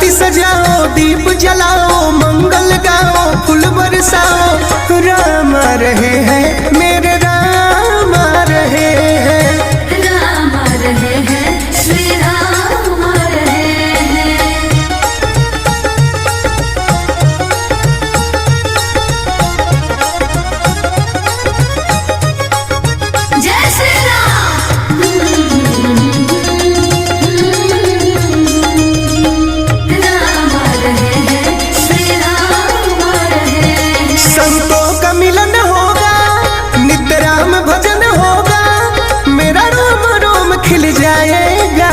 आरती सजाओ, दीप जलाओ, मंगल गाओ, फूल बरसाओ। राम रहे हैं मेरे राम रहे हैं, राम रहे हैं, श्री राम रहे हैं। जय श्री राम। राम रहे हैं, श्री राम रहे हैं। संतों का मिलन होगा, नित्य राम भजन होगा, मेरा रोम रोम खिल जाएगा,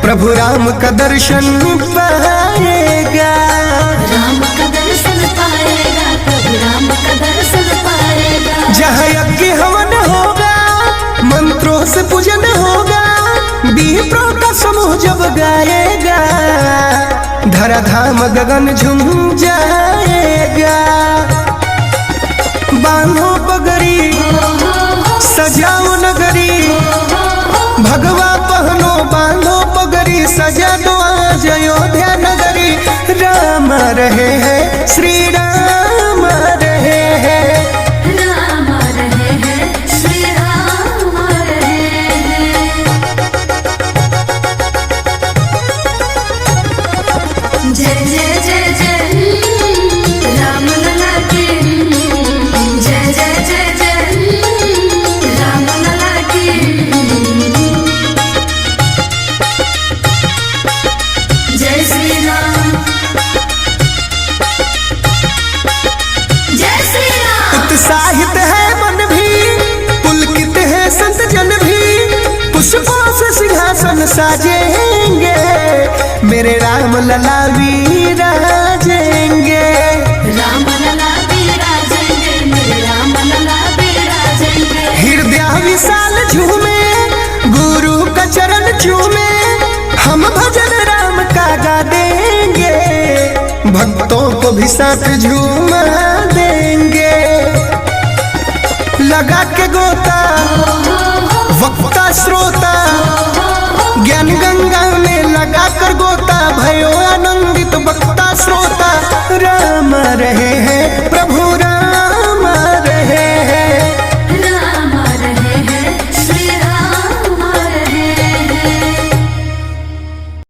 प्रभु राम का दर्शन पाएगा। राम का दर्शन पाएगा, प्रभु राम का दर्शन पाएगा। जहाँ यज्ञ हवन होगा, मंत्रों से पूजन होगा, दीपों का समूह जब गाएगा, धराधाम गगन झूम जाएगा। बांधो पगड़ी, सजाओ नगरी, भगवा पहनो बांधो पगड़ी, सजा दो आज अयोध्या नगरी। राम रहे हैं, श्री राम रहे हैं, राम रहे हैं, श्री राम रहे हैं। जय जय जय जय राम लला की, जय जय जय जय राम लला की। जय श्री राम, जय श्री राम। उत्साहित है मन भी, पुलकित है संत जन भी, पुष्पों से सिंहासन साजेंगे, मेरे राम लला विराजेंगे। राम लला विराजेंगे, मेरे राम लला विराजेंगे। हृदय विशाल झूमे, गुरु का चरण चूमे, हम भजन राम का गा देंगे, भक्तों को भी साथ झूमा देंगे। लगा के गोता वक्ता श्रोता, ज्ञान गंगा